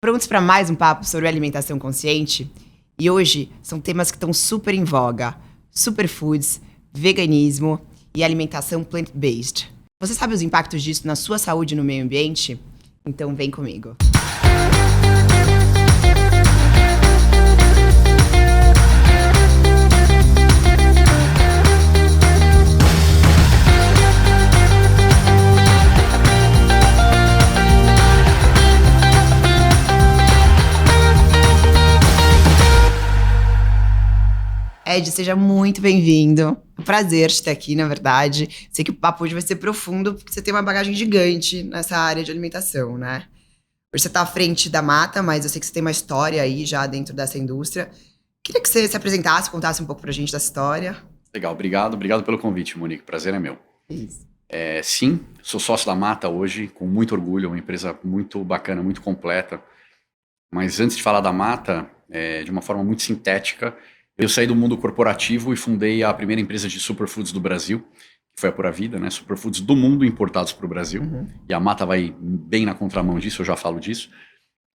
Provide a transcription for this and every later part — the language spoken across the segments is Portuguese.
Prontos para mais um papo sobre alimentação consciente? E hoje são temas que estão super em voga: superfoods, veganismo e alimentação plant-based. Você sabe os impactos disso na sua saúde e no meio ambiente? Então vem comigo. Ed, seja muito bem-vindo. É um prazer te ter aqui, na verdade. Sei que o papo hoje vai ser profundo, porque você tem uma bagagem gigante nessa área de alimentação, né? Hoje você está à frente da Mata, mas eu sei que você tem uma história aí já dentro dessa indústria. Queria que você se apresentasse, contasse um pouco pra gente dessa história. Legal, obrigado pelo convite, Monique. Prazer é meu. Isso. Sim, sou sócio da Mata hoje, com muito orgulho, uma empresa muito bacana, muito completa. Mas antes de falar da Mata, de uma forma muito sintética, eu saí do mundo corporativo e fundei a primeira empresa de superfoods do Brasil, que foi a Pura Vida, né? Superfoods do mundo importados para o Brasil. E a Mata vai bem na contramão disso, eu já falo disso.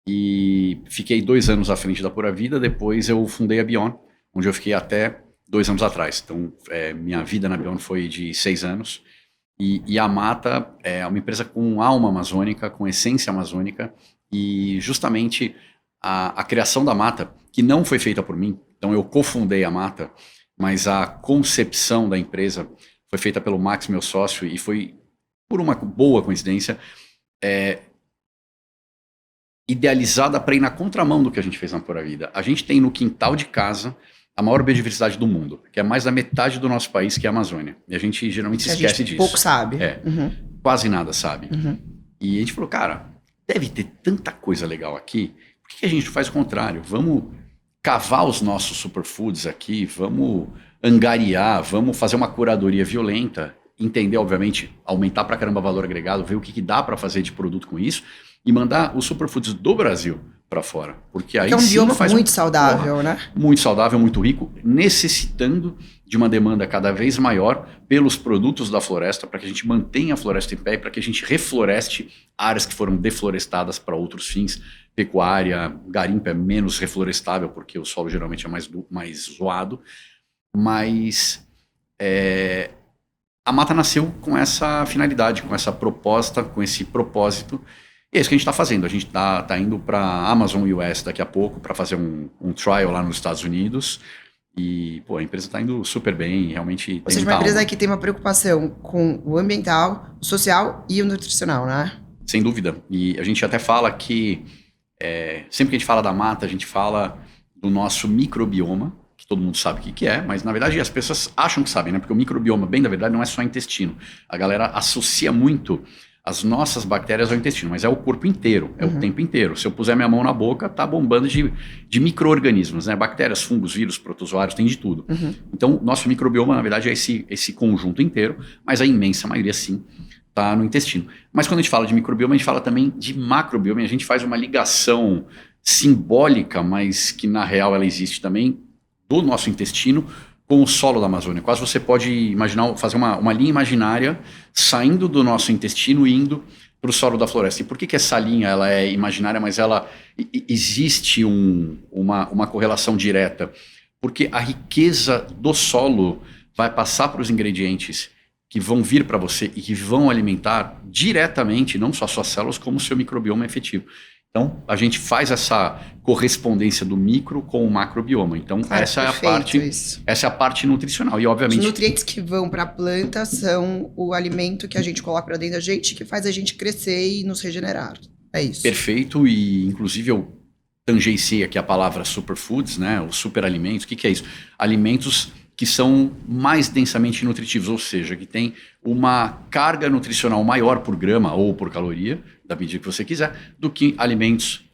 E fiquei 2 anos à frente da Pura Vida, depois eu fundei a Beyond, onde eu fiquei até 2 anos atrás. Então, minha vida na Beyond foi de 6 anos. E a Mata é uma empresa com alma amazônica, com essência amazônica, e justamente a criação da Mata, que não foi feita por mim, então eu cofundei a Mata, mas a concepção da empresa foi feita pelo Max, meu sócio, e foi, por uma boa coincidência, idealizada para ir na contramão do que a gente fez na Pura Vida. A gente tem no quintal de casa a maior biodiversidade do mundo, que é mais da metade do nosso país, que é a Amazônia. E a gente geralmente se esquece disso. Pouco sabe. Quase nada sabe. E a gente falou, cara, deve ter tanta coisa legal aqui, por que a gente não faz o contrário? Vamos cavar os nossos superfoods aqui, vamos angariar, vamos fazer uma curadoria violenta, entender, obviamente, aumentar pra caramba o valor agregado, ver o que dá para fazer de produto com isso e mandar os superfoods do Brasil para fora. Porque aí é um sim bioma faz muito saudável, né? Muito saudável, muito rico, necessitando de uma demanda cada vez maior pelos produtos da floresta, para que a gente mantenha a floresta em pé e para que a gente refloreste áreas que foram deflorestadas para outros fins. Pecuária, garimpo é menos reflorestável, porque o solo geralmente é mais zoado. Mas a Mata nasceu com essa finalidade, com essa proposta, com esse propósito. E é isso que a gente está fazendo. A gente está indo para a Amazon US daqui a pouco para fazer um trial lá nos Estados Unidos. E a empresa está indo super bem, realmente. Ou seja, uma empresa que tem uma preocupação com o ambiental, o social e o nutricional, né? Sem dúvida. E a gente até fala que, sempre que a gente fala da Mata, a gente fala do nosso microbioma, que todo mundo sabe o que é, mas na verdade as pessoas acham que sabem, né? Porque o microbioma, bem da verdade, não é só intestino. A galera associa muito as nossas bactérias ao intestino, mas é o corpo inteiro, é o tempo inteiro. Se eu puser minha mão na boca, tá bombando de micro-organismos, né? Bactérias, fungos, vírus, protozoários, tem de tudo. Então, nosso microbioma, na verdade, é esse conjunto inteiro, mas a imensa maioria, sim, tá no intestino. Mas quando a gente fala de microbioma, a gente fala também de macrobioma, e a gente faz uma ligação simbólica, mas que na real ela existe também, do nosso intestino com o solo da Amazônia. Quase você pode imaginar, fazer uma linha imaginária saindo do nosso intestino e indo para o solo da floresta. E por que essa linha ela é imaginária, mas ela existe uma correlação direta? Porque a riqueza do solo vai passar para os ingredientes que vão vir para você e que vão alimentar diretamente, não só suas células, como o seu microbioma efetivo. Então, a gente faz essa correspondência do micro com o macrobioma. Então, essa é a parte nutricional. E, obviamente, os nutrientes que vão para a planta são o alimento que a gente coloca para dentro da gente, que faz a gente crescer e nos regenerar. É isso. Perfeito. E, inclusive, eu tangenciei aqui a palavra superfoods, né? Os superalimentos. O que é isso? Alimentos que são mais densamente nutritivos, ou seja, que tem uma carga nutricional maior por grama ou por caloria, da medida que você quiser, do que alimentos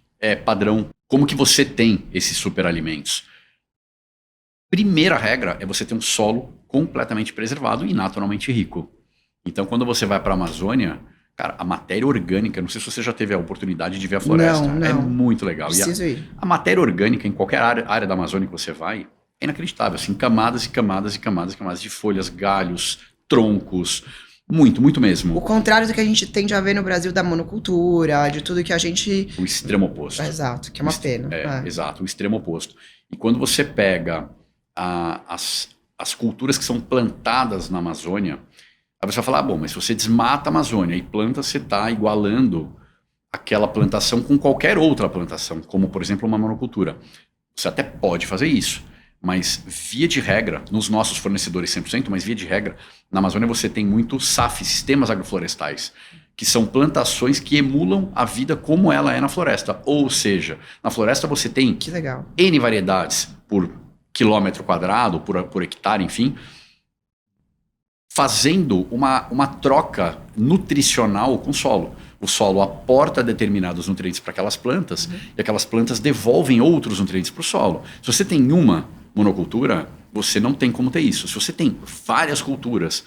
padrão. Como que você tem esses superalimentos? Primeira regra é você ter um solo completamente preservado e naturalmente rico. Então, quando você vai para a Amazônia, cara, a matéria orgânica, não sei se você já teve a oportunidade de ver a floresta, não. É muito legal. Preciso ir. A matéria orgânica, em qualquer área da Amazônia que você vai, é inacreditável, assim, camadas e camadas e camadas e camadas de folhas, galhos, troncos, Muito, muito mesmo. O contrário do que a gente tende a ver no Brasil da monocultura, de tudo que a gente... O extremo oposto. Exato, que é uma pena. Exato, o extremo oposto. E quando você pega as culturas que são plantadas na Amazônia, aí você vai falar, bom, mas se você desmata a Amazônia e planta, você está igualando aquela plantação com qualquer outra plantação, como, por exemplo, uma monocultura. Você até pode fazer isso, mas via de regra, nos nossos fornecedores 100%, mas via de regra, na Amazônia você tem muito SAF, sistemas agroflorestais, que são plantações que emulam a vida como ela é na floresta. Ou seja, na floresta você tem Que legal. N variedades por quilômetro quadrado, por hectare, enfim, fazendo uma troca nutricional com o solo. O solo aporta determinados nutrientes para aquelas plantas e aquelas plantas devolvem outros nutrientes para o solo. Se você tem uma monocultura, você não tem como ter isso. Se você tem várias culturas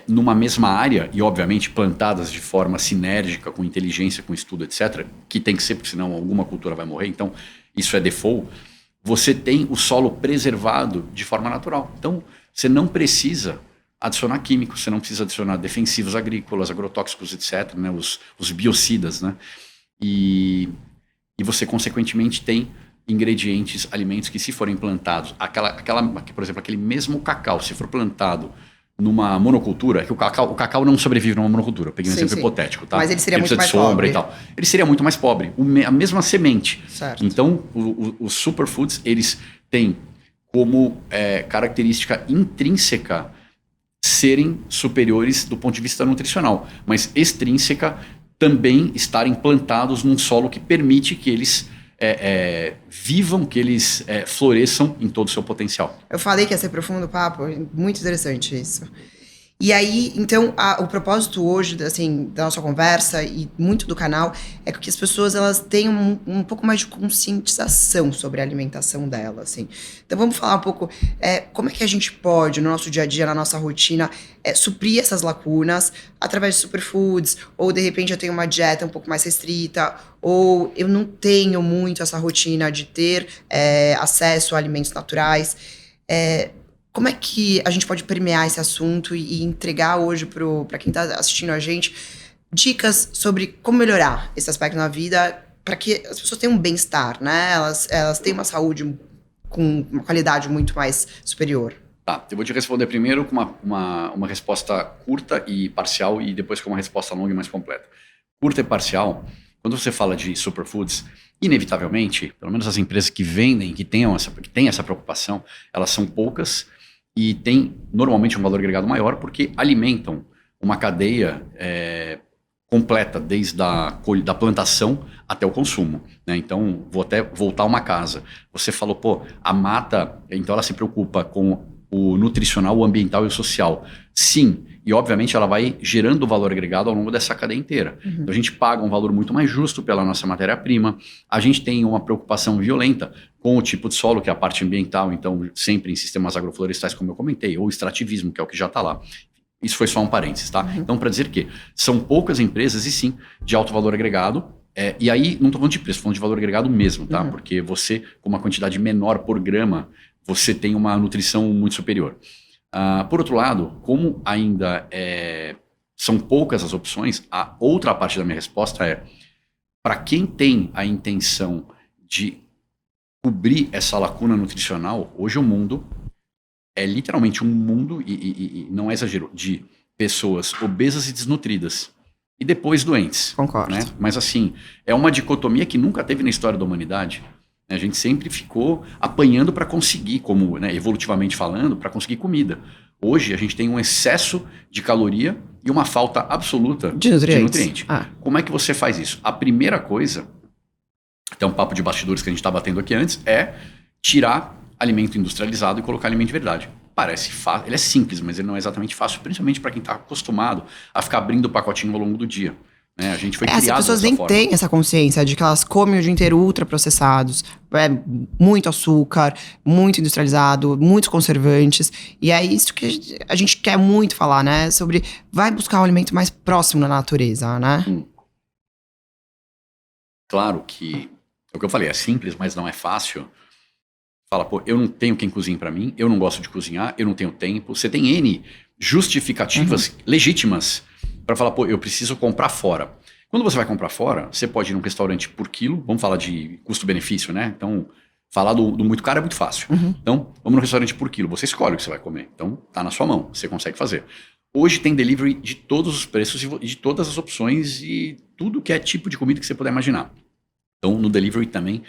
numa mesma área e, obviamente, plantadas de forma sinérgica, com inteligência, com estudo, etc., que tem que ser, porque senão alguma cultura vai morrer, então isso é default, você tem o solo preservado de forma natural. Então, você não precisa adicionar químicos, você não precisa adicionar defensivos agrícolas, agrotóxicos, etc., né, os biocidas, né? E você, consequentemente, tem ingredientes, alimentos que, se forem plantados, por exemplo, aquele mesmo cacau, se for plantado numa monocultura, que o cacau não sobrevive numa monocultura, eu peguei um exemplo hipotético, tá? Mas ele seria muito mais sombra pobre. E tal. Ele seria muito mais pobre, a mesma semente. Certo. Então, os superfoods, eles têm como característica intrínseca serem superiores do ponto de vista nutricional, mas extrínseca também estarem plantados num solo que permite que eles vivam, que eles floresçam em todo o seu potencial. Eu falei que ia ser profundo o papo, muito interessante isso. E aí, então, o propósito hoje, assim, da nossa conversa e muito do canal é que as pessoas elas tenham um pouco mais de conscientização sobre a alimentação delas, assim. Então, vamos falar um pouco como é que a gente pode, no nosso dia a dia, na nossa rotina, suprir essas lacunas através de superfoods, ou de repente eu tenho uma dieta um pouco mais restrita, ou eu não tenho muito essa rotina de ter acesso a alimentos naturais. Como é que a gente pode permear esse assunto e entregar hoje para quem está assistindo a gente dicas sobre como melhorar esse aspecto na vida para que as pessoas tenham um bem-estar, né? Elas tenham uma saúde com uma qualidade muito mais superior. Tá, eu vou te responder primeiro com uma resposta curta e parcial e depois com uma resposta longa e mais completa. Curta e parcial, quando você fala de superfoods, inevitavelmente, pelo menos as empresas que vendem, que têm essa preocupação, elas são poucas e têm normalmente um valor agregado maior porque alimentam uma cadeia completa, desde da plantação até o consumo, né? Então, vou até voltar a uma casa. Você falou, a mata, então ela se preocupa com o nutricional, o ambiental e o social. Sim, e obviamente ela vai gerando valor agregado ao longo dessa cadeia inteira. Uhum. Então, a gente paga um valor muito mais justo pela nossa matéria-prima, a gente tem uma preocupação violenta com o tipo de solo, que é a parte ambiental, então sempre em sistemas agroflorestais, como eu comentei, ou extrativismo, que é o que já está lá. Isso foi só um parênteses, tá? Uhum. Então, para dizer que são poucas empresas, e sim, de alto valor agregado, e aí não estou falando de preço, estou falando de valor agregado mesmo, tá? Uhum. Porque você, com uma quantidade menor por grama, você tem uma nutrição muito superior. Por outro lado, como ainda são poucas as opções, a outra parte da minha resposta é, para quem tem a intenção de cobrir essa lacuna nutricional, hoje o mundo é literalmente um mundo, e não é exagero, de pessoas obesas e desnutridas. E depois doentes. Concordo. Né? Mas assim, é uma dicotomia que nunca teve na história da humanidade. A gente sempre ficou apanhando para conseguir, como, né, evolutivamente falando, para conseguir comida. Hoje a gente tem um excesso de caloria e uma falta absoluta de nutriente. Como é que você faz isso? A primeira coisa, até um papo de bastidores que a gente está batendo aqui antes, é tirar alimento industrializado e colocar alimento de verdade. Parece fácil, ele é simples, mas ele não é exatamente fácil, principalmente para quem está acostumado a ficar abrindo o pacotinho ao longo do dia. Né? A gente foi criado as pessoas dessa nem forma. têm essa consciência de que elas comem o dia inteiro ultraprocessados, muito açúcar, muito industrializado, muitos conservantes. E é isso que a gente quer muito falar, né? Sobre vai buscar um alimento mais próximo da natureza, né? Claro que, é o que eu falei, é simples, mas não é fácil. Fala, eu não tenho quem cozinhe para mim, eu não gosto de cozinhar, eu não tenho tempo. Você tem N justificativas legítimas para falar, pô, eu preciso comprar fora. Quando você vai comprar fora, você pode ir num restaurante por quilo, vamos falar de custo-benefício, né? Então, falar do muito caro é muito fácil. Então, vamos no restaurante por quilo, você escolhe o que você vai comer. Então, tá na sua mão, você consegue fazer. Hoje tem delivery de todos os preços e de todas as opções e tudo que é tipo de comida que você puder imaginar. Então, no delivery também,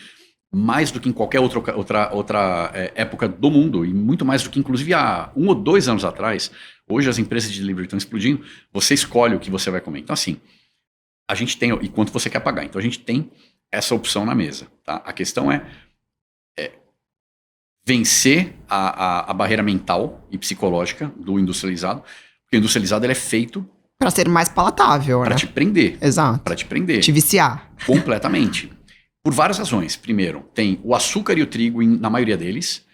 mais do que em qualquer outra época do mundo, e muito mais do que inclusive há 1 ou 2 anos atrás, hoje as empresas de delivery estão explodindo, você escolhe o que você vai comer. Então assim, a gente tem, e quanto você quer pagar, então a gente tem essa opção na mesa. Tá? A questão é vencer a barreira mental e psicológica do industrializado, porque o industrializado ele é feito Pra ser mais palatável, para né? te prender. Exato. Para te prender. Te viciar. Completamente. Por várias razões. Primeiro, tem o açúcar e o trigo na maioria deles,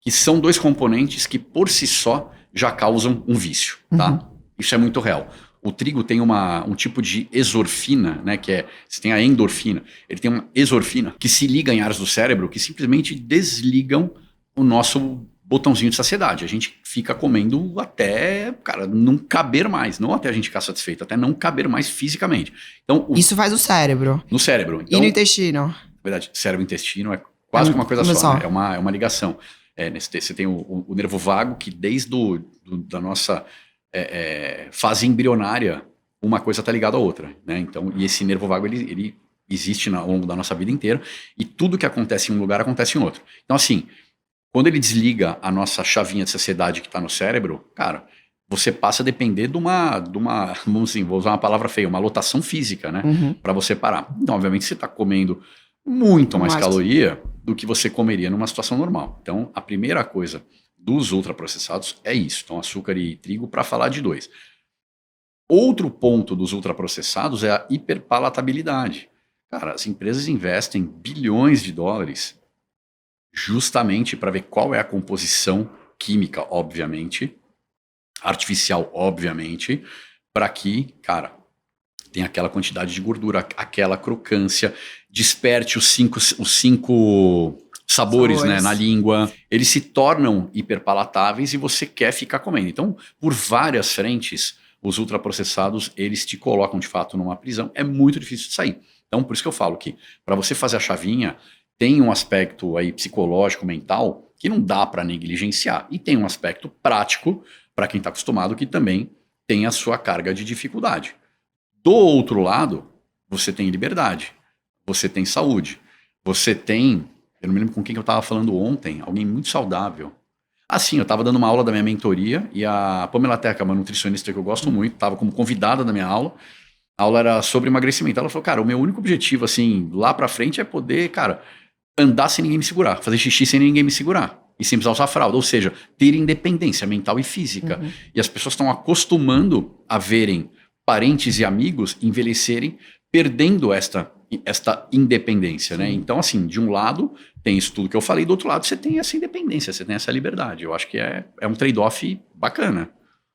que são 2 componentes que por si só já causam um vício, tá? Isso é muito real. O trigo tem um tipo de exorfina, né? Você tem a endorfina. Ele tem uma exorfina que se liga em áreas do cérebro que simplesmente desligam o nosso botãozinho de saciedade. A gente fica comendo até, cara, não caber mais. Não até a gente ficar satisfeito, até não caber mais fisicamente. Então, Isso faz o cérebro. no cérebro. Então, E no intestino? na verdade, cérebro e intestino é quase que uma coisa só, né? É uma ligação. Você tem o nervo vago, que desde da nossa fase embrionária, uma coisa está ligada à outra. Né? Então, e esse nervo vago, ele existe ao longo da nossa vida inteira, e tudo que acontece em um lugar, acontece em outro. Então, assim, quando ele desliga a nossa chavinha de saciedade que está no cérebro, cara, você passa a depender de uma vamos assim, vou usar uma palavra feia, uma lotação física, né? Para você parar. Então, obviamente, você está comendo muito mais caloria do que você comeria numa situação normal. Então, a primeira coisa dos ultraprocessados é isso. Então, açúcar e trigo, para falar de 2. Outro ponto dos ultraprocessados é a hiperpalatabilidade. Cara, as empresas investem bilhões de dólares justamente para ver qual é a composição química, obviamente, artificial, obviamente, para que, cara, tenha aquela quantidade de gordura, aquela crocância, desperte os cinco sabores, né, na língua. Eles se tornam hiperpalatáveis e você quer ficar comendo. Então, por várias frentes, os ultraprocessados, eles te colocam, de fato, numa prisão. É muito difícil de sair. Então, por isso que eu falo que, para você fazer a chavinha, tem um aspecto aí psicológico, mental, que não dá para negligenciar. E tem um aspecto prático, para quem está acostumado, que também tem a sua carga de dificuldade. Do outro lado, você tem liberdade, você tem saúde, você tem... Eu não me lembro com quem que eu estava falando ontem, alguém muito saudável. Assim, eu estava dando uma aula da minha mentoria e a Pamela Teca, uma nutricionista que eu gosto muito, estava como convidada da minha aula. A aula era sobre emagrecimento. Ela falou, cara, o meu único objetivo, assim, lá pra frente é poder, cara, andar sem ninguém me segurar, fazer xixi sem ninguém me segurar. E sem precisar usar fralda, ou seja, ter independência mental e física. E as pessoas estão acostumando a verem parentes e amigos envelhecerem, perdendo esta independência, né? Então, assim, de um lado tem isso tudo que eu falei, do outro lado você tem essa independência, você tem essa liberdade. Eu acho que é um trade-off bacana.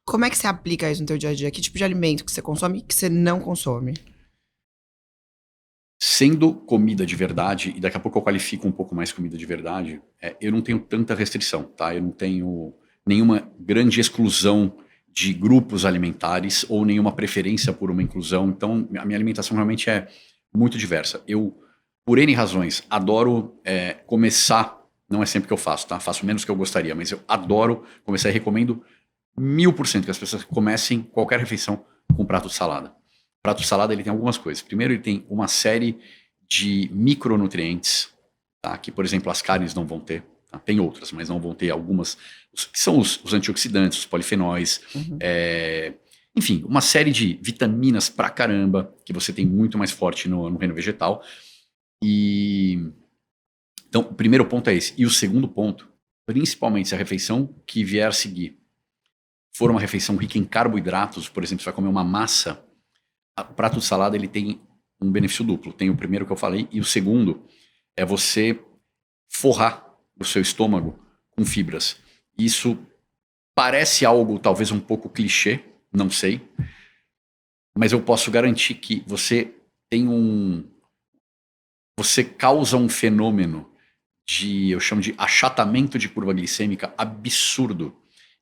Como é que você aplica isso no teu dia a dia? Que tipo de alimento que você consome e que você não consome? Sendo comida de verdade, e daqui a pouco eu qualifico um pouco mais comida de verdade, eu não tenho tanta restrição, tá? Eu não tenho nenhuma grande exclusão de grupos alimentares ou nenhuma preferência por uma inclusão. Então, a minha alimentação realmente é muito diversa. Eu, por N razões, adoro começar, não é sempre que eu faço, tá? Faço menos que eu gostaria, mas eu adoro começar e recomendo 1000% que as pessoas comecem qualquer refeição com um prato de salada. O prato de salada ele tem algumas coisas. Primeiro, ele tem uma série de micronutrientes, tá? Que, por exemplo, as carnes não vão ter. Tá? Tem outras, mas não vão ter algumas, que são os antioxidantes, os polifenóis, enfim, uma série de vitaminas pra caramba, que você tem muito mais forte no reino vegetal. Então, o primeiro ponto é esse. E o segundo ponto, principalmente se a refeição que vier a seguir for uma refeição rica em carboidratos, por exemplo, você vai comer uma massa, o prato de salada ele tem um benefício duplo. Tem o primeiro que eu falei, e o segundo é você forrar o seu estômago com fibras. Isso parece algo talvez um pouco clichê, não sei, mas eu posso garantir que você causa um fenômeno eu chamo de achatamento de curva glicêmica absurdo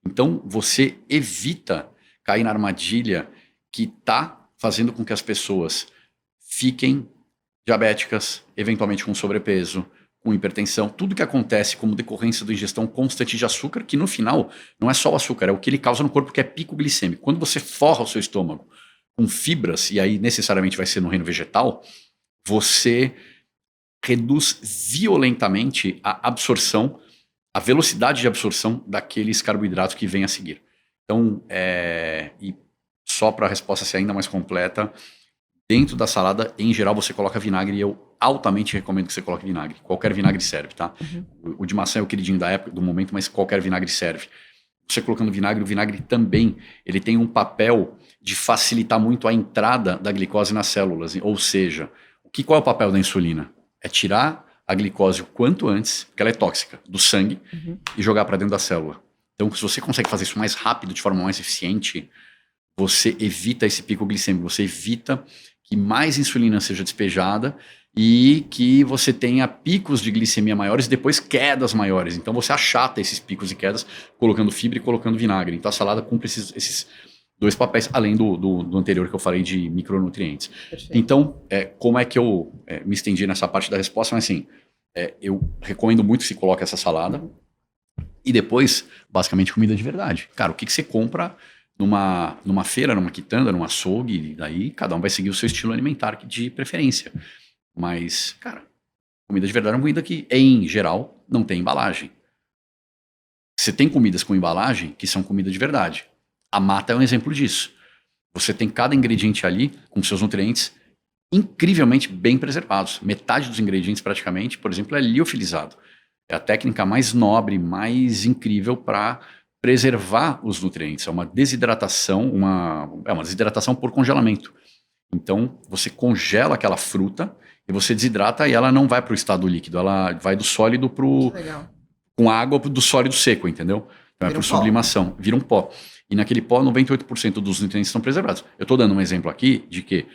Então, você evita cair na armadilha que está fazendo com que as pessoas fiquem diabéticas, eventualmente com sobrepeso, com hipertensão, tudo que acontece como decorrência da ingestão constante de açúcar, que no final não é só o açúcar, é o que ele causa no corpo, que é pico glicêmico. Quando você forra o seu estômago com fibras, e aí necessariamente vai ser no reino vegetal, você reduz violentamente a absorção, a velocidade de absorção daqueles carboidratos que vêm a seguir. Então, e só para a resposta ser ainda mais completa, dentro da salada, em geral, você coloca vinagre e eu altamente recomendo que você coloque vinagre. Qualquer vinagre serve, tá? O de maçã é o queridinho da época, do momento, mas qualquer vinagre serve. Você colocando vinagre, o vinagre também, ele tem um papel de facilitar muito a entrada da glicose nas células. Ou seja, qual é o papel da insulina? É tirar a glicose o quanto antes, porque ela é tóxica, do sangue, e jogar para dentro da célula. Então, se você consegue fazer isso mais rápido, de forma mais eficiente, você evita esse pico glicêmico, você evita que mais insulina seja despejada e que você tenha picos de glicemia maiores e depois quedas maiores. Então, você achata esses picos e quedas colocando fibra e colocando vinagre. Então, a salada cumpre esses dois papéis, além do anterior que eu falei de micronutrientes. Perfeito. Então, como é que eu me estendi nessa parte da resposta? Mas assim, eu recomendo muito que se coloque essa salada. E depois, basicamente, comida de verdade. Cara, o que você compra numa feira, numa quitanda, num açougue, daí cada um vai seguir o seu estilo alimentar de preferência. Mas, cara, comida de verdade é uma comida que, em geral, não tem embalagem. Você tem comidas com embalagem que são comida de verdade. A mata é um exemplo disso. Você tem cada ingrediente ali com seus nutrientes incrivelmente bem preservados. Metade dos ingredientes, praticamente, por exemplo, é liofilizado. É a técnica mais nobre, mais incrível para preservar os nutrientes. É uma desidratação, uma desidratação por congelamento. Então, você congela aquela fruta e você desidrata e ela não vai para o estado líquido, ela vai do sólido com água do sólido seco, entendeu? Então, é por sublimação, vira um pó. E naquele pó, 98% dos nutrientes estão preservados. Eu estou dando um exemplo aqui de que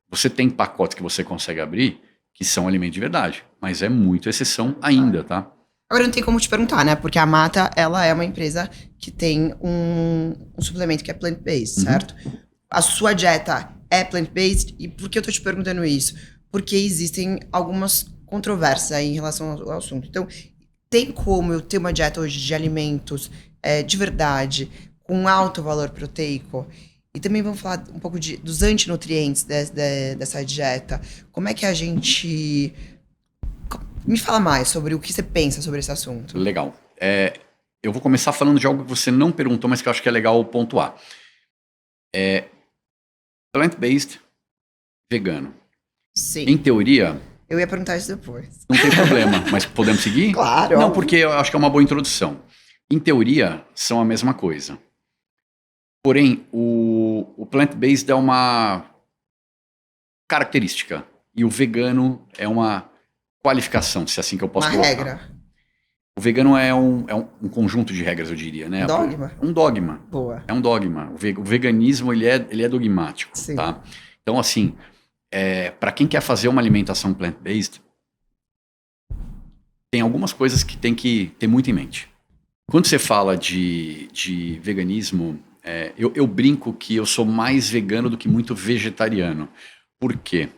você tem pacotes que você consegue abrir que são alimentos de verdade, mas é muito exceção ainda, tá? Agora não tem como te perguntar, né? Porque a Mata, ela é uma empresa que tem um suplemento que é plant-based, certo? A sua dieta é plant-based? E por que eu tô te perguntando isso? Porque existem algumas controvérsias aí em relação ao assunto. Então, tem como eu ter uma dieta hoje de alimentos de verdade, com alto valor proteico? E também vamos falar um pouco dos antinutrientes dessa dieta. Como é que a gente... Me fala mais sobre o que você pensa sobre esse assunto. Legal. Eu vou começar falando de algo que você não perguntou, mas que eu acho que é legal pontuar. Plant-based, vegano. Sim. Em teoria... Eu ia perguntar isso depois. Não tem problema, mas podemos seguir? Claro. Não, porque eu acho que é uma boa introdução. Em teoria, são a mesma coisa. Porém, o plant-based é uma característica. E o vegano é uma qualificação, se é assim que eu posso colocar. Uma regra. O vegano é um conjunto de regras, eu diria, né? Dogma? Um dogma. Boa. É um dogma. O veganismo, ele é dogmático, Sim. Tá? Então, assim, para quem quer fazer uma alimentação plant-based, tem algumas coisas que tem que ter muito em mente. Quando você fala de veganismo, eu brinco que eu sou mais vegano do que muito vegetariano. Por quê?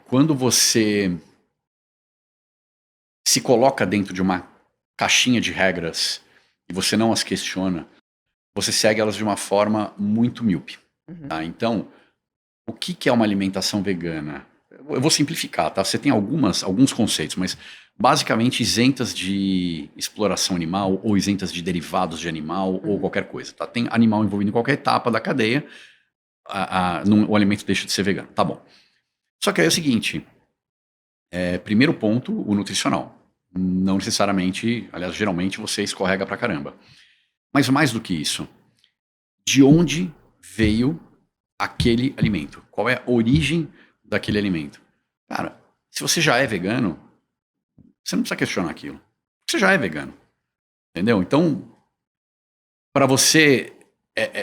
Quando você se coloca dentro de uma caixinha de regras e você não as questiona, você segue elas de uma forma muito míope. Tá? Então, o que é uma alimentação vegana? Eu vou simplificar, tá? Você tem alguns conceitos, mas basicamente isentas de exploração animal ou isentas de derivados de animal ou qualquer coisa. Tá? Tem animal envolvido em qualquer etapa da cadeia, o alimento deixa de ser vegano. Tá bom. Só que aí é o seguinte, primeiro ponto, o nutricional. Não necessariamente, aliás, geralmente você escorrega pra caramba. Mas mais do que isso, de onde veio aquele alimento? Qual é a origem daquele alimento? Cara, se você já é vegano, você não precisa questionar aquilo. Você já é vegano. Entendeu? Então, para você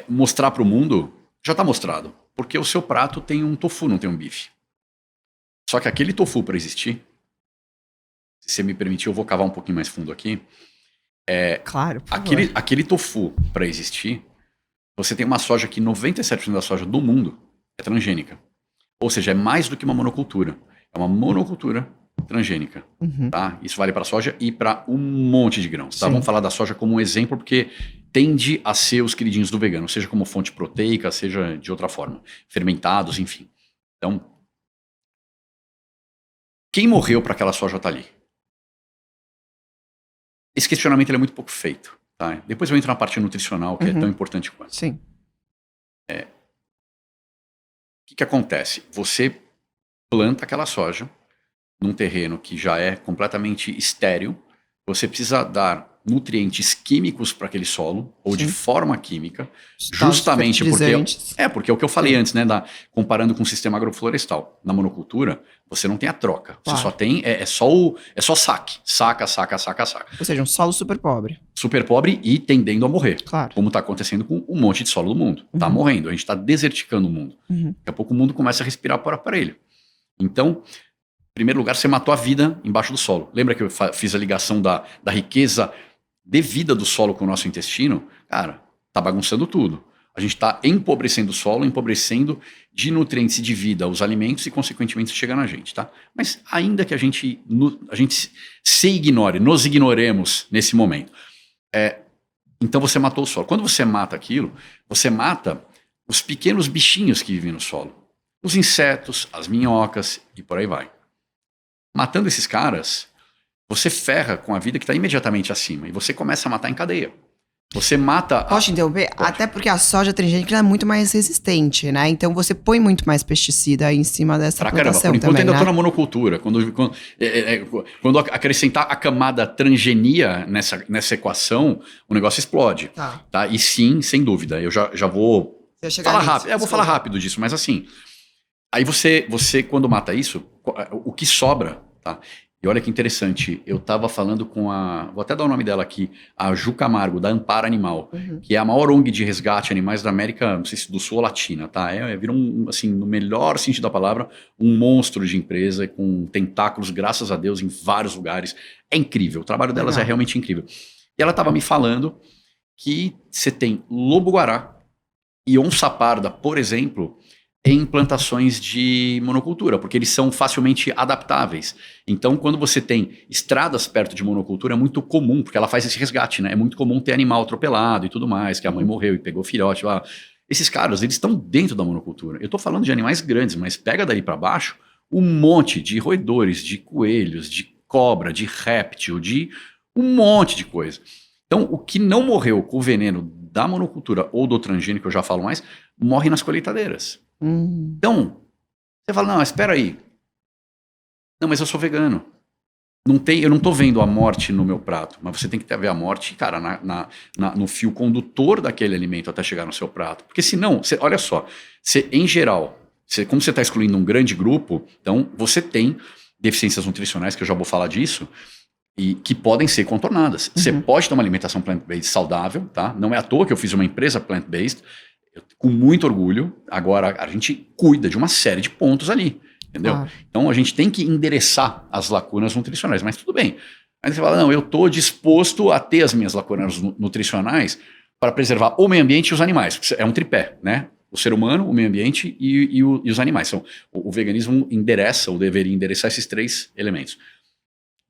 mostrar para o mundo, já está mostrado. Porque o seu prato tem um tofu, não tem um bife. Só que aquele tofu, para existir, se você me permitir, eu vou cavar um pouquinho mais fundo aqui. Claro, por favor. Aquele tofu, para existir, você tem uma soja que 97% da soja do mundo é transgênica. Ou seja, é mais do que uma monocultura. É uma monocultura transgênica. Uhum. Tá? Isso vale para soja e para um monte de grãos. Tá? Sim. Vamos falar da soja como um exemplo, porque tende a ser os queridinhos do vegano, seja como fonte proteica, seja de outra forma. Fermentados, enfim. Então, quem morreu para aquela soja estar ali? Esse questionamento ele é muito pouco feito. Tá? Depois eu entro na parte nutricional, que é tão importante quanto. Sim. O que acontece? Você planta aquela soja num terreno que já é completamente estéril, você precisa dar nutrientes químicos para aquele solo, ou de forma química, justamente porque é o que eu falei antes, né, comparando com o sistema agroflorestal. Na monocultura, você não tem a troca, você só tem, é só saque, saca. Ou seja, um solo super pobre. Super pobre e tendendo a morrer, Claro. como está acontecendo com um monte de solo do mundo. Está morrendo, a gente está deserticando o mundo. Daqui a pouco o mundo começa a respirar por aparelho. Então, em primeiro lugar, você matou a vida embaixo do solo. Lembra que eu fiz a ligação da riqueza de vida do solo com o nosso intestino? Cara, tá bagunçando tudo. A gente está empobrecendo o solo, empobrecendo de nutrientes e de vida os alimentos e, consequentemente, chega na gente, tá? Mas ainda que a gente se ignore, nos ignoremos nesse momento. Então você matou o solo. Quando você mata aquilo, você mata os pequenos bichinhos que vivem no solo. Os insetos, as minhocas e por aí vai. Matando esses caras, você ferra com a vida que está imediatamente acima e você começa a matar em cadeia. Você mata... Posso interromper? Pode. Até porque a soja transgênica é muito mais resistente, né? Então você põe muito mais pesticida em cima dessa plantação também, também, ainda né? estou na monocultura. Quando acrescentar a camada transgenia nessa equação, o negócio explode. Tá? E sim, sem dúvida. Eu já vou falar rápido. Eu vou falar rápido disso, mas assim... Aí você, quando mata isso, o que sobra, tá? E olha que interessante, eu estava falando com vou até dar o nome dela aqui, a Ju Camargo, da Amparo Animal, que é a maior ONG de resgate de animais da América, não sei se do Sul ou Latina, tá? Vira assim, no melhor sentido da palavra, um monstro de empresa, com tentáculos, graças a Deus, em vários lugares. É incrível, o trabalho delas é realmente incrível. E ela estava me falando que você tem lobo-guará e onça-parda, por exemplo, em plantações de monocultura, porque eles são facilmente adaptáveis. Então, quando você tem estradas perto de monocultura, é muito comum, porque ela faz esse resgate, né? É muito comum ter animal atropelado e tudo mais, que a mãe morreu e pegou filhote lá. Esses caras, eles estão dentro da monocultura. Eu estou falando de animais grandes, mas pega dali para baixo um monte de roedores, de coelhos, de cobra, de réptil, de um monte de coisa. Então, o que não morreu com o veneno da monocultura ou do transgênico, que eu já falo mais, morre nas colheitadeiras. Então, você fala, não, mas espera aí. Não, mas eu sou vegano. Eu não tô vendo a morte no meu prato, mas você tem que ver a morte, cara, no fio condutor daquele alimento até chegar no seu prato. Porque senão, olha só, em geral, como você está excluindo um grande grupo, então você tem deficiências nutricionais, que eu já vou falar disso, e que podem ser contornadas. Você pode ter uma alimentação plant-based saudável, tá? Não é à toa que eu fiz uma empresa plant-based, com muito orgulho. Agora a gente cuida de uma série de pontos ali, entendeu? Então a gente tem que endereçar as lacunas nutricionais, mas tudo bem. Aí você fala, não, eu estou disposto a ter as minhas lacunas nutricionais para preservar o meio ambiente e os animais. É um tripé, né? O ser humano, o meio ambiente e os animais. Então, o veganismo endereça, ou deveria endereçar esses três elementos.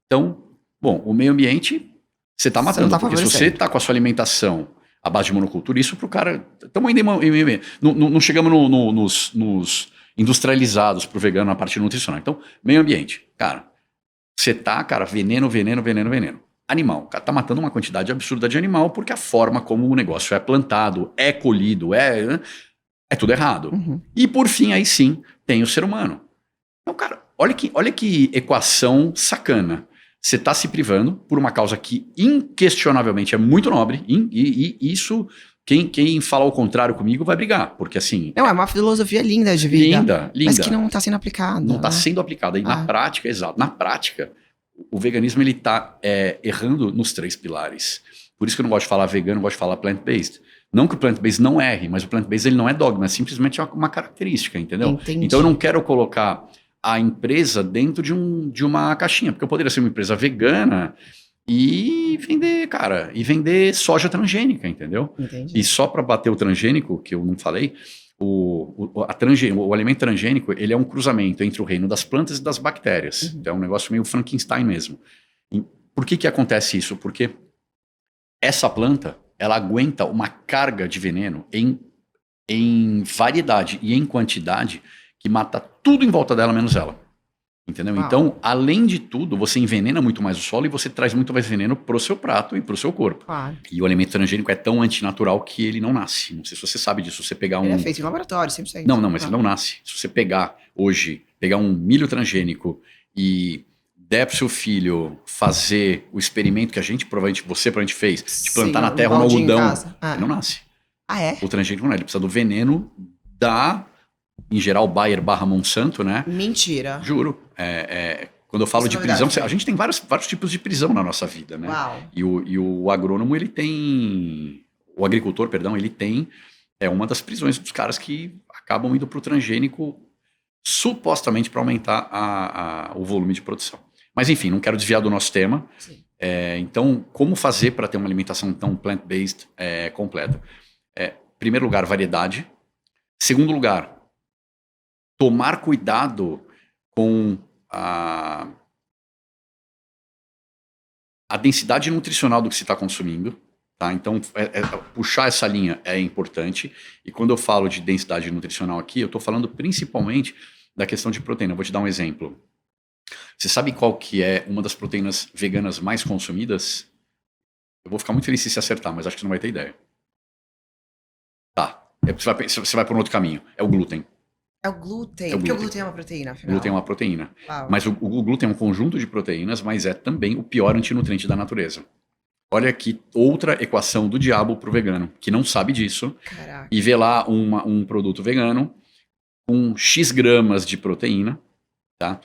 Então, bom, o meio ambiente você está matando, porque se você está com a sua alimentação a base de monocultura, isso pro cara... Estamos ainda não chegamos nos industrializados pro vegano na parte nutricional. Então, meio ambiente. Cara, você tá, veneno. Animal. O cara tá matando uma quantidade absurda de animal porque a forma como o negócio é plantado, é colhido, é tudo errado. E por fim, aí sim, tem o ser humano. Então, cara, olha que equação sacana. Você está se privando por uma causa que inquestionavelmente é muito nobre, e isso, quem falar o contrário comigo vai brigar, porque assim... Não, é uma filosofia linda de vida. Linda. Mas que não está sendo aplicada. Não está sendo aplicada. E na prática, exato, na prática, o veganismo ele está errando nos três pilares. Por isso que eu não gosto de falar vegano, eu gosto de falar plant-based. Não que o plant-based não erre, mas o plant-based ele não é dogma, é simplesmente uma característica, entendeu? Entendi. Então eu não quero colocar a empresa dentro de uma caixinha, porque eu poderia ser uma empresa vegana e vender, cara, e vender soja transgênica, entendeu? Entendi. E só para bater o transgênico, que eu não falei, o alimento transgênico, ele é um cruzamento entre o reino das plantas e das bactérias. Uhum. Então é um negócio meio Frankenstein mesmo. E por que acontece isso? Porque essa planta, ela aguenta uma carga de veneno em variedade e em quantidade que mata tudo em volta dela, menos ela. Entendeu? Uau. Então, além de tudo, você envenena muito mais o solo e você traz muito mais veneno pro seu prato e pro seu corpo. Claro. E o alimento transgênico é tão antinatural que ele não nasce. Não sei se você sabe disso. Se você pegar Ele é feito em laboratório, 100%. Não, mas ele não nasce. Se você pegar um milho transgênico e der pro seu filho fazer o experimento que você provavelmente fez, de plantar na terra um algodão, ele não nasce. Ah, é? O transgênico não é. Ele precisa do veneno em geral, Bayer / Monsanto, né? Mentira. Juro. Quando eu falo Isso de é prisão, novidade. a gente tem vários tipos de prisão na nossa vida, né? Uau. E o agrônomo, ele tem... O agricultor, perdão, ele tem uma das prisões dos caras que acabam indo para o transgênico supostamente para aumentar o volume de produção. Mas enfim, não quero desviar do nosso tema. Sim. Então, como fazer para ter uma alimentação tão plant-based completa? Primeiro lugar, variedade. Segundo lugar, tomar cuidado com a densidade nutricional do que se está consumindo. Tá? Então, puxar essa linha é importante. E quando eu falo de densidade nutricional aqui, eu estou falando principalmente da questão de proteína. Eu vou te dar um exemplo. Você sabe qual que é uma das proteínas veganas mais consumidas? Eu vou ficar muito feliz se você acertar, mas acho que você não vai ter ideia. Tá. Você vai por um outro caminho. É o glúten. É o glúten. É o Porque o glúten. glúten é uma proteína, O afinal. glúten é uma proteína. Uau. Mas o glúten é um conjunto de proteínas, mas é também o pior antinutriente da natureza. Olha aqui outra equação do diabo pro vegano, que não sabe disso, Caraca. e vê lá um produto vegano com X gramas de proteína, tá?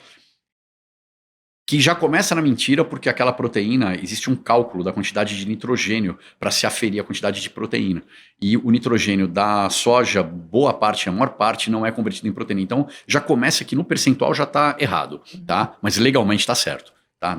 Que já começa na mentira, porque aquela proteína, existe um cálculo da quantidade de nitrogênio para se aferir a quantidade de proteína. E o nitrogênio da soja, boa parte, a maior parte, não é convertido em proteína. Então, já começa que no percentual já está errado, tá? Mas legalmente está certo, tá?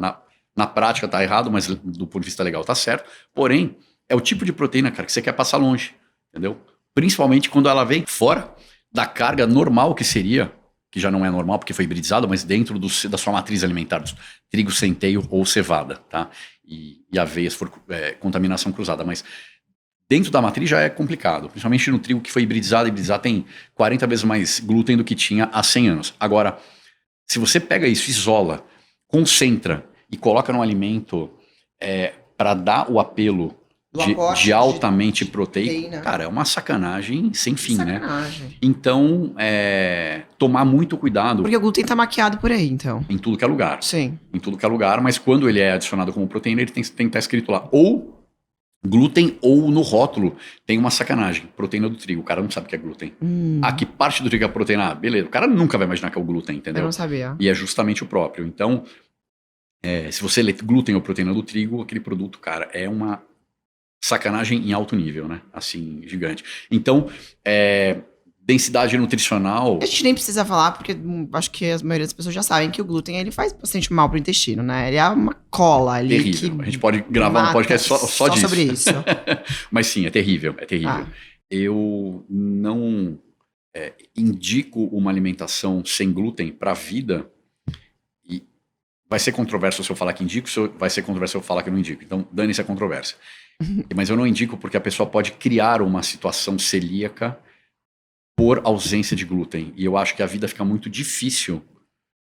Na prática está errado, mas do ponto de vista legal está certo. Porém, é o tipo de proteína, cara, que você quer passar longe, entendeu? Principalmente quando ela vem fora da carga normal que seria, que já não é normal porque foi hibridizado, mas dentro da sua matriz alimentar, trigo, centeio ou cevada, tá? E aveia se for contaminação cruzada, mas dentro da matriz já é complicado, principalmente no trigo que foi hibridizado tem 40 vezes mais glúten do que tinha há 100 anos. Agora, se você pega isso, isola, concentra e coloca num alimento para dar o apelo de altamente proteico, cara, é uma sacanagem sem fim, sacanagem. Né? Então, tomar muito cuidado. Porque o glúten tá maquiado por aí, então. Em tudo que é lugar. Sim. Em tudo que é lugar, mas quando ele é adicionado como proteína, ele tem que estar escrito lá ou glúten ou no rótulo tem uma sacanagem, proteína do trigo. O cara não sabe o que é glúten. Que parte do trigo é proteína? Beleza, o cara nunca vai imaginar que é o glúten, entendeu? Eu não sabia. E é justamente o próprio. Então, se você lê glúten ou proteína do trigo, aquele produto, cara, é uma sacanagem em alto nível, né? Assim, gigante. Então, densidade nutricional... A gente nem precisa falar, porque acho que a maioria das pessoas já sabem que o glúten, ele faz bastante mal pro intestino, né? Ele é uma cola ali. Terrível. A gente pode gravar um podcast só disso. Sobre isso. Mas sim, é terrível, é terrível. Eu não indico uma alimentação sem glúten para a vida. E vai ser controverso se eu falar que indico, vai ser controverso se eu falar que eu não indico. Então, dane-se a controvérsia. Mas eu não indico porque a pessoa pode criar uma situação celíaca por ausência de glúten. E eu acho que a vida fica muito difícil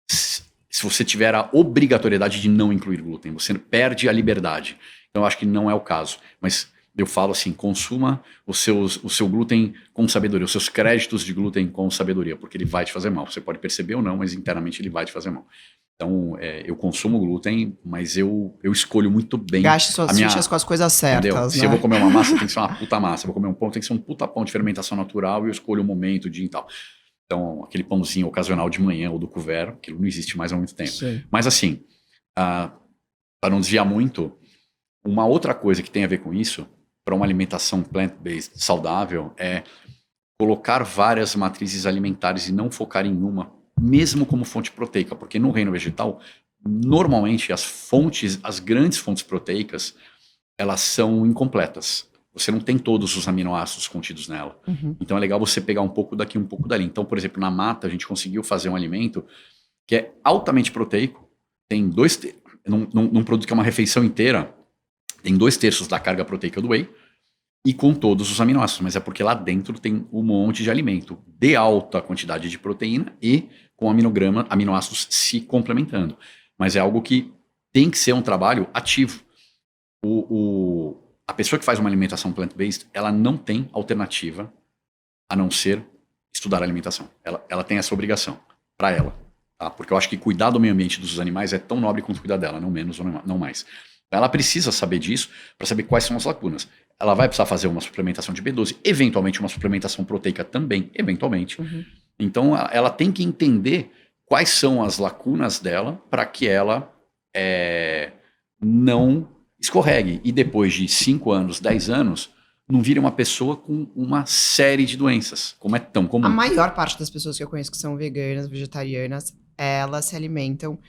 se você tiver a obrigatoriedade de não incluir glúten. Você perde a liberdade. Então eu acho que não é o caso. Mas eu falo assim, consuma o seu glúten com sabedoria, os seus créditos de glúten com sabedoria, porque ele vai te fazer mal. Você pode perceber ou não, mas internamente ele vai te fazer mal. Então, eu consumo glúten, mas eu escolho muito bem. Gaste suas fichas com as coisas certas, né? Se eu vou comer uma massa, tem que ser uma puta massa. Se eu vou comer um pão, tem que ser um puta pão de fermentação natural e eu escolho o momento, o dia e tal. Então, aquele pãozinho ocasional de manhã ou do couvert, aquilo não existe mais há muito tempo. Sim. Mas assim, para não desviar muito, uma outra coisa que tem a ver com isso, para uma alimentação plant-based saudável, é colocar várias matrizes alimentares e não focar em uma, mesmo como fonte proteica, porque no reino vegetal, normalmente as grandes fontes proteicas, elas são incompletas. Você não tem todos os aminoácidos contidos nela. Então é legal você pegar um pouco daqui, um pouco dali. Então, por exemplo, na mata a gente conseguiu fazer um alimento que é altamente proteico, tem num produto que é uma refeição inteira, tem 2/3 da carga proteica do whey, e com todos os aminoácidos, mas é porque lá dentro tem um monte de alimento de alta quantidade de proteína e com aminoácidos se complementando. Mas é algo que tem que ser um trabalho ativo. A pessoa que faz uma alimentação plant-based, ela não tem alternativa a não ser estudar a alimentação. Ela tem essa obrigação para ela. Tá? Porque eu acho que cuidar do meio ambiente dos animais é tão nobre quanto cuidar dela, não menos ou não mais. Ela precisa saber disso para saber quais são as lacunas. Ela vai precisar fazer uma suplementação de B12, eventualmente uma suplementação proteica também, eventualmente. Então, ela tem que entender quais são as lacunas dela para que ela não escorregue. E depois de 5 anos, 10 anos, não vire uma pessoa com uma série de doenças, como é tão comum. A maior parte das pessoas que eu conheço que são veganas, vegetarianas, elas se alimentam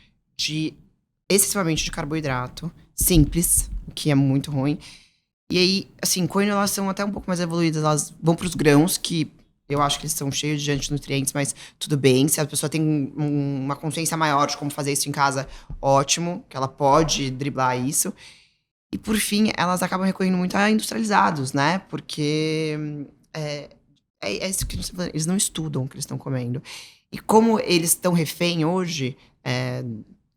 excessivamente de carboidrato, simples, o que é muito ruim. E aí, assim, quando elas são até um pouco mais evoluídas, elas vão para os grãos, que eu acho que eles são cheios de antinutrientes, mas tudo bem. Se a pessoa tem uma consciência maior de como fazer isso em casa, ótimo, que ela pode driblar isso. E, por fim, elas acabam recorrendo muito a industrializados, né? Porque é isso que eles não estudam o que eles estão comendo. E como eles estão refém hoje,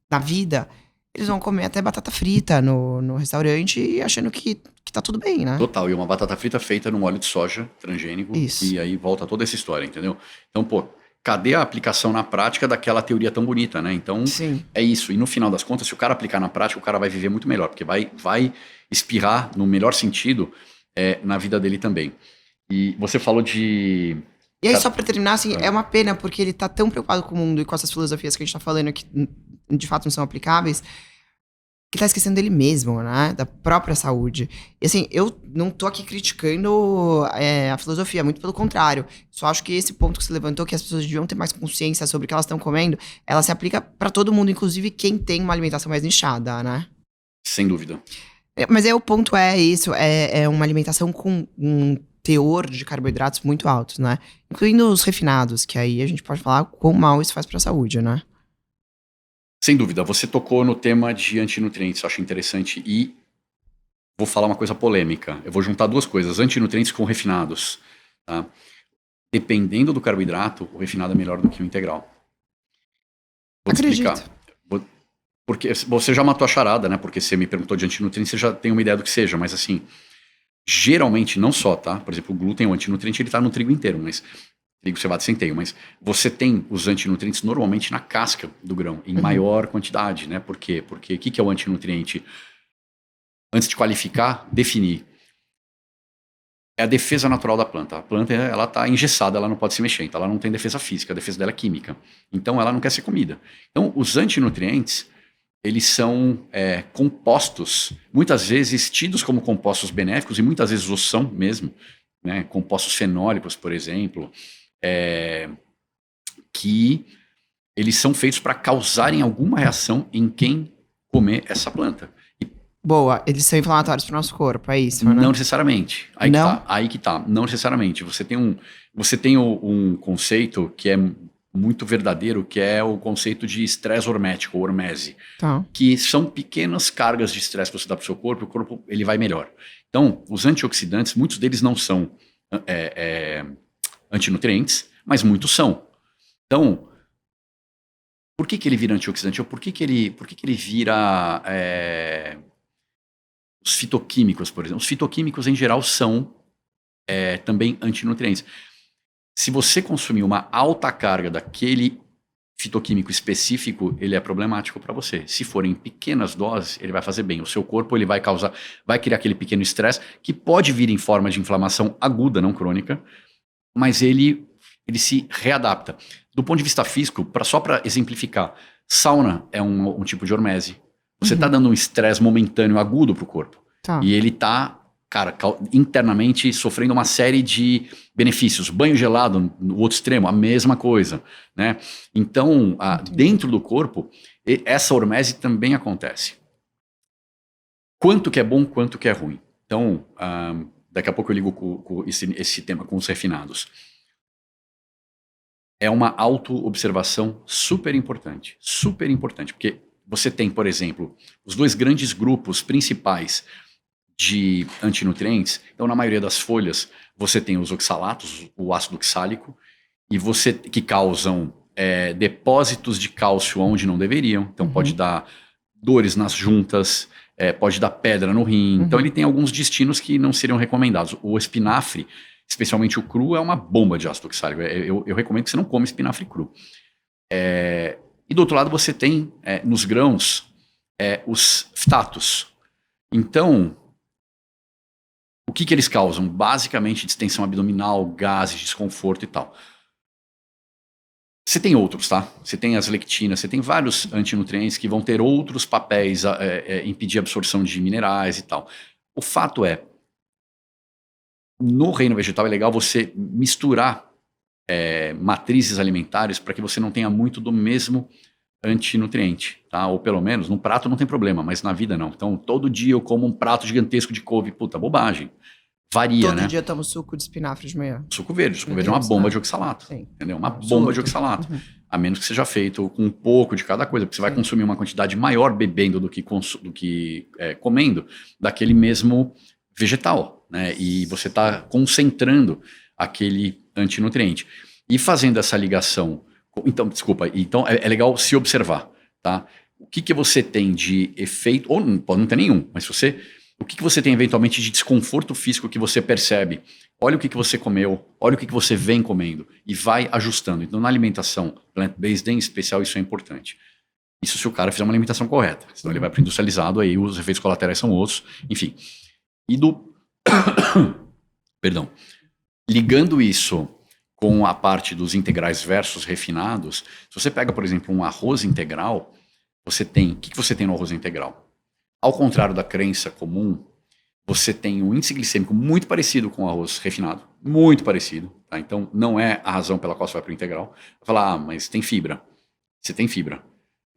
na vida, eles vão comer até batata frita no restaurante e achando que tá tudo bem, né? Total, e uma batata frita feita num óleo de soja transgênico. Isso. E aí volta toda essa história, entendeu? Então, pô, cadê a aplicação na prática daquela teoria tão bonita, né? Então, Sim. É isso. E no final das contas, se o cara aplicar na prática, o cara vai viver muito melhor, porque vai espirrar no melhor sentido na vida dele também. E você falou de... E aí, só pra terminar, assim, é uma pena, porque ele tá tão preocupado com o mundo e com essas filosofias que a gente tá falando que, de fato, não são aplicáveis, que tá esquecendo dele mesmo, né? Da própria saúde. E, assim, eu não tô aqui criticando a filosofia, muito pelo contrário. Só acho que esse ponto que você levantou, que as pessoas deviam ter mais consciência sobre o que elas estão comendo, ela se aplica pra todo mundo, inclusive quem tem uma alimentação mais nichada, né? Sem dúvida. Mas o ponto é isso, é uma alimentação com um teor de carboidratos muito altos, né? Incluindo os refinados, que aí a gente pode falar quão mal isso faz pra saúde, né? Sem dúvida. Você tocou no tema de antinutrientes, eu acho interessante. E vou falar uma coisa polêmica. Eu vou juntar duas coisas, antinutrientes com refinados. Tá? Dependendo do carboidrato, o refinado é melhor do que o integral. Vou te explicar. Porque você já matou a charada, né? Porque você me perguntou de antinutrientes, você já tem uma ideia do que seja. Mas assim, geralmente, não só, tá? Por exemplo, o glúten, o antinutriente, ele tá no trigo inteiro, mas... trigo, cevada e centeio, mas você tem os antinutrientes normalmente na casca do grão, em maior quantidade, né? Por quê? Porque o que é o antinutriente? Antes de qualificar, definir. É a defesa natural da planta. A planta, ela está engessada, ela não pode se mexer, então ela não tem defesa física, a defesa dela é química. Então ela não quer ser comida. Então os antinutrientes, eles são compostos, muitas vezes tidos como compostos benéficos, e muitas vezes o são mesmo, né? Compostos fenólicos, por exemplo, que eles são feitos para causarem alguma reação em quem comer essa planta. Boa, eles são inflamatórios para o nosso corpo, é isso, né? Não necessariamente. Aí que tá. Não necessariamente. Você tem um conceito que é muito verdadeiro, que é o conceito de estresse hormético, ou hormese. Tá. Que são pequenas cargas de estresse que você dá para o seu corpo, e o corpo ele vai melhor. Então, os antioxidantes, muitos deles não são antinutrientes, mas muitos são. Então, por que ele vira antioxidante? Ou por que ele vira os fitoquímicos, por exemplo? Os fitoquímicos, em geral, são também antinutrientes. Se você consumir uma alta carga daquele fitoquímico específico, ele é problemático para você. Se for em pequenas doses, ele vai fazer bem. O seu corpo ele vai criar aquele pequeno estresse, que pode vir em forma de inflamação aguda, não crônica, mas ele se readapta. Do ponto de vista físico, só para exemplificar, sauna é um tipo de hormese. Você está dando um estresse momentâneo agudo para o corpo. Tá. E ele está, cara, internamente sofrendo uma série de benefícios. Banho gelado, no outro extremo, a mesma coisa, né? Então, dentro do corpo, E essa hormese também acontece. Quanto que é bom, quanto que é ruim. Então, daqui a pouco eu ligo com esse tema, com os refinados. É uma auto-observação super importante, porque você tem, por exemplo, os 2 grandes grupos principais de antinutrientes. Então, na maioria das folhas, você tem os oxalatos, o ácido oxálico, e que causam depósitos de cálcio onde não deveriam. Então, pode dar dores nas juntas, pode dar pedra no rim. Então, ele tem alguns destinos que não seriam recomendados. O espinafre, especialmente o cru, é uma bomba de ácido oxálico. Eu recomendo que você não come espinafre cru. E do outro lado, você tem, nos grãos, os ftatos. Então, o que eles causam? Basicamente, distensão abdominal, gases, desconforto e tal. Você tem outros, tá? Você tem as lectinas, você tem vários antinutrientes que vão ter outros papéis, impedir a absorção de minerais e tal. O fato é, no reino vegetal é legal você misturar matrizes alimentares para que você não tenha muito do mesmo antinutriente, tá? Ou pelo menos, no prato não tem problema, mas na vida não. Então, todo dia eu como um prato gigantesco de couve, puta, bobagem. Varia, Todo né? dia eu tomo suco de espinafre de manhã. Suco verde é uma bomba de oxalato, entendeu? Uma bomba de oxalato. A menos que seja feito com um pouco de cada coisa, porque você vai consumir uma quantidade maior bebendo do que comendo daquele mesmo vegetal, né? E você está concentrando aquele antinutriente. E fazendo essa ligação... Então, desculpa, é legal se observar, tá? O que você tem de efeito, ou pode não ter nenhum, mas o que você tem eventualmente de desconforto físico que você percebe? Olha o que você comeu, olha o que você vem comendo e vai ajustando. Então, na alimentação plant-based, em especial, isso é importante. Isso se o cara fizer uma alimentação correta, senão ele vai para o industrializado, aí os efeitos colaterais são outros, enfim. Perdão. Ligando isso com a parte dos integrais versus refinados, se você pega, por exemplo, um arroz integral, o que você tem no arroz integral? Ao contrário da crença comum, você tem um índice glicêmico muito parecido com o arroz refinado, muito parecido, tá? Então não é a razão pela qual você vai para o integral. Vai falar, mas tem fibra. Você tem fibra.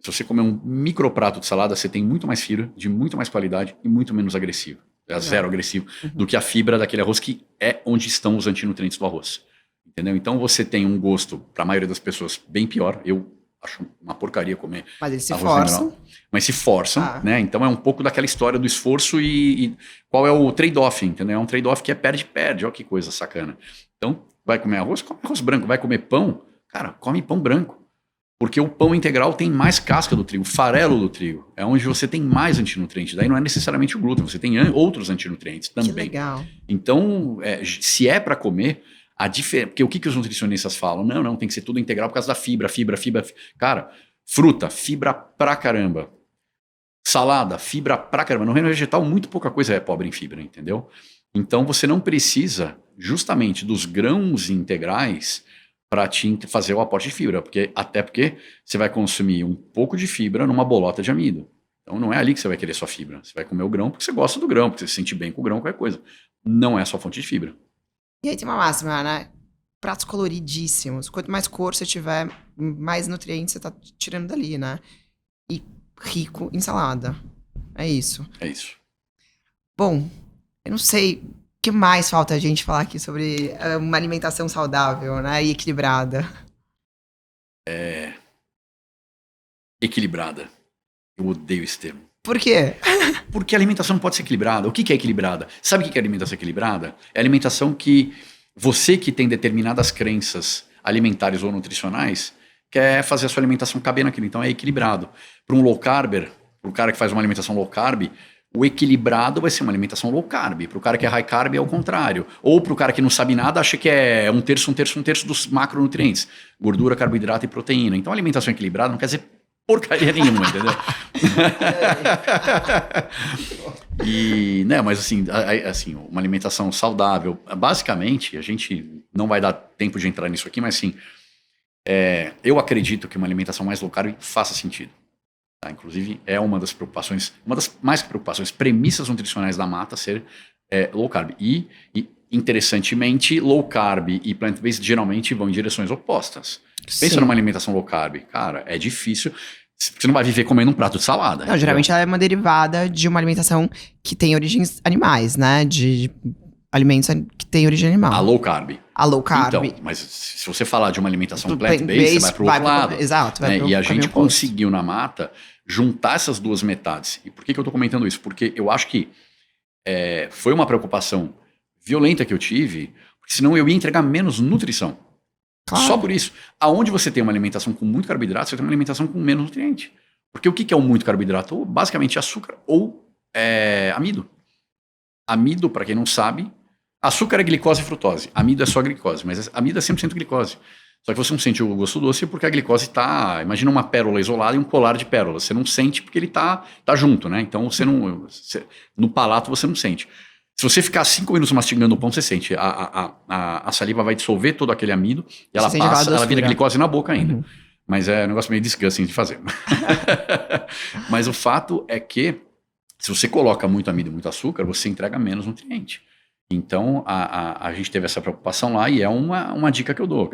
Se você comer um microprato de salada, você tem muito mais fibra, de muito mais qualidade e muito menos agressivo. É zero agressivo do que a fibra daquele arroz que é onde estão os antinutrientes do arroz. Entendeu? Então você tem um gosto, para a maioria das pessoas, bem pior. Eu acho uma porcaria comer mas eles se arroz forçam. mineral. Mas se forçam, né? Então é um pouco daquela história do esforço e qual é o trade-off, entendeu? É um trade-off que é perde-perde. Olha que coisa sacana. Então, vai comer arroz? Come arroz branco. Vai comer pão? Cara, come pão branco. Porque o pão integral tem mais casca do trigo, farelo do trigo. É onde você tem mais antinutrientes. Daí não é necessariamente o glúten, você tem outros antinutrientes também. Que legal. Então, se é para comer... Porque o que os nutricionistas falam? Não, tem que ser tudo integral por causa da fibra. Cara, fruta, fibra pra caramba. Salada, fibra pra caramba. No reino vegetal, muito pouca coisa é pobre em fibra, entendeu? Então, você não precisa justamente dos grãos integrais para te fazer o aporte de fibra. Até porque você vai consumir um pouco de fibra numa bolota de amido. Então, não é ali que você vai querer sua fibra. Você vai comer o grão porque você gosta do grão, porque você se sente bem com o grão, qualquer coisa. Não é só fonte de fibra. E aí tem uma máxima, né? Pratos coloridíssimos. Quanto mais cor você tiver, mais nutrientes você tá tirando dali, né? E rico em salada. É isso. É isso. Bom, eu não sei o que mais falta a gente falar aqui sobre uma alimentação saudável, né? E equilibrada. Equilibrada. Eu odeio esse termo. Por quê? Porque a alimentação não pode ser equilibrada. O que é equilibrada? Sabe o que é alimentação equilibrada? É a alimentação que você que tem determinadas crenças alimentares ou nutricionais quer fazer a sua alimentação caber naquilo. Então é equilibrado. Para um low carber, para o cara que faz uma alimentação low carb, o equilibrado vai ser uma alimentação low carb. Para o cara que é high carb é o contrário. Ou para o cara que não sabe nada, acha que é um terço dos macronutrientes. Gordura, carboidrato e proteína. Então a alimentação equilibrada não quer dizer porcaria nenhuma, entendeu? Mas assim, uma alimentação saudável, basicamente, a gente não vai dar tempo de entrar nisso aqui, mas assim, eu acredito que uma alimentação mais low carb faça sentido. Tá? Inclusive, é uma das mais preocupações, premissas nutricionais da Mata ser low carb. E, interessantemente, low carb e plant-based geralmente vão em direções opostas. Pensa numa alimentação low carb. Cara, é difícil. Você não vai viver comendo um prato de salada. Não, geralmente ela é uma derivada de uma alimentação que tem origens animais, né? De alimentos que tem origem animal. A low carb. A low carb. Então, mas se você falar de uma alimentação plant-based, você vai pro outro lado. Exato. Né? E a gente conseguiu na Mata juntar essas duas metades. E por que eu tô comentando isso? Porque eu acho que foi uma preocupação violenta que eu tive, porque senão eu ia entregar menos nutrição. Claro. Só por isso. Aonde você tem uma alimentação com muito carboidrato, você tem uma alimentação com menos nutriente. Porque o que é o muito carboidrato? Basicamente açúcar ou amido. Amido, para quem não sabe, açúcar é glicose e frutose. Amido é só glicose, mas amido é 100% glicose. Só que você não sente o gosto doce porque a glicose tá... Imagina uma pérola isolada e um colar de pérolas. Você não sente porque ele tá junto, né? Então no palato você não sente. Se você ficar 5 minutos mastigando o pão, você sente. A saliva vai dissolver todo aquele amido e ela passa, ela vira glicose na boca ainda. Uhum. Mas é um negócio meio disgusting de fazer. Mas o fato é que se você coloca muito amido e muito açúcar, você entrega menos nutriente. Então, a gente teve essa preocupação lá e é uma dica que eu dou.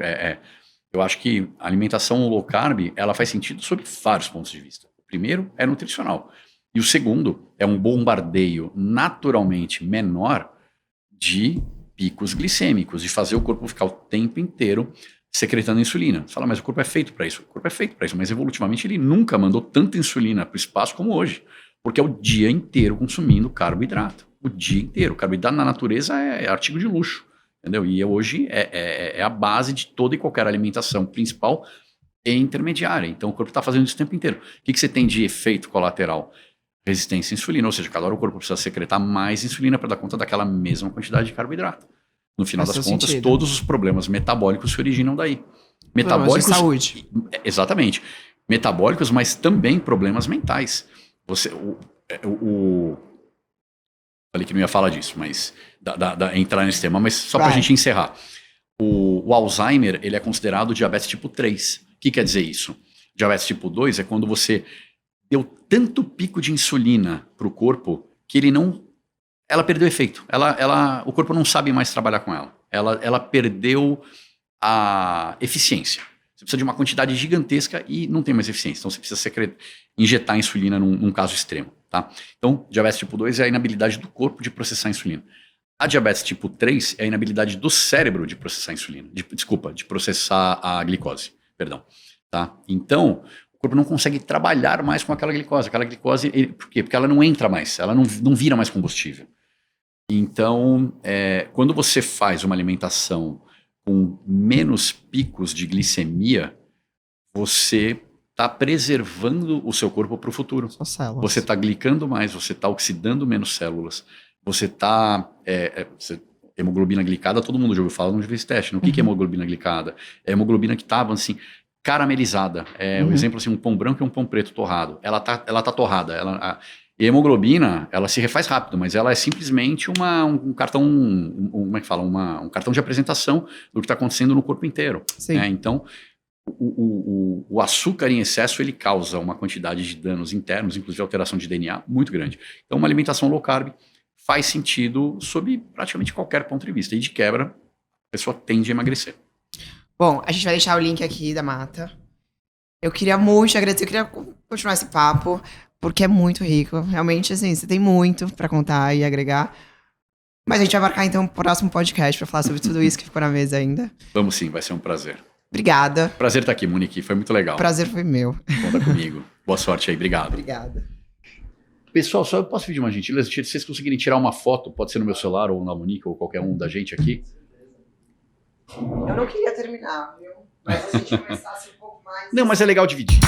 Eu acho que a alimentação low carb, ela faz sentido sob vários pontos de vista. O primeiro é nutricional. E o segundo é um bombardeio naturalmente menor de picos glicêmicos, de fazer o corpo ficar o tempo inteiro secretando insulina. Você fala, mas o corpo é feito para isso. O corpo é feito para isso, mas evolutivamente ele nunca mandou tanta insulina para o espaço como hoje. Porque é o dia inteiro consumindo carboidrato. O dia inteiro. O carboidrato na natureza é artigo de luxo. Entendeu? E hoje é a base de toda e qualquer alimentação principal e intermediária. Então o corpo está fazendo isso o tempo inteiro. O que você tem de efeito colateral? Resistência à insulina, ou seja, cada hora o corpo precisa secretar mais insulina para dar conta daquela mesma quantidade de carboidrato. No final das contas, todos os problemas metabólicos se originam daí. Metabólicos, de saúde. Exatamente. Metabólicos, mas também problemas mentais. Falei que não ia falar disso, mas entrar nesse tema, mas só para a gente encerrar. O Alzheimer, ele é considerado diabetes tipo 3. O que quer dizer isso? Diabetes tipo 2 é quando você deu tanto pico de insulina para o corpo que ela perdeu efeito. O corpo não sabe mais trabalhar com ela. Ela perdeu a eficiência. Você precisa de uma quantidade gigantesca e não tem mais eficiência. Então você precisa injetar insulina num caso extremo. Tá? Então, diabetes tipo 2 é a inabilidade do corpo de processar insulina. A diabetes tipo 3 é a inabilidade do cérebro de processar insulina. De processar a glicose. Perdão. Tá? Então, o corpo não consegue trabalhar mais com aquela glicose. Por quê? Porque ela não entra mais, ela não vira mais combustível. Então, quando você faz uma alimentação com menos picos de glicemia, você está preservando o seu corpo para o futuro. Você está glicando mais, você está oxidando menos células, você está... hemoglobina glicada, todo mundo já ouviu falar no esse teste. O que é hemoglobina glicada? É a hemoglobina que estava assim, caramelizada. Um exemplo assim, um pão branco e um pão preto torrado. Ela tá torrada. E a hemoglobina, ela se refaz rápido, mas ela é simplesmente um cartão, como é que fala? Um cartão de apresentação do que está acontecendo no corpo inteiro. Então, o açúcar em excesso, ele causa uma quantidade de danos internos, inclusive alteração de DNA, muito grande. Então, uma alimentação low carb faz sentido sob praticamente qualquer ponto de vista. E de quebra, a pessoa tende a emagrecer. Bom, a gente vai deixar o link aqui da Mata. Eu queria muito te agradecer, eu queria continuar esse papo, porque é muito rico. Realmente, assim, você tem muito pra contar e agregar. Mas a gente vai marcar, então, o próximo podcast pra falar sobre tudo isso que ficou na mesa ainda. Vamos sim, vai ser um prazer. Obrigada. Prazer estar aqui, Monique, foi muito legal. Prazer foi meu. Conta comigo. Boa sorte aí, obrigado. Obrigada. Pessoal, só eu posso pedir uma gentileza? Se vocês conseguirem tirar uma foto, pode ser no meu celular ou na Monique ou qualquer um da gente aqui. Eu não queria terminar, viu? Mas se a gente começasse um pouco mais... Não, mas é legal dividir.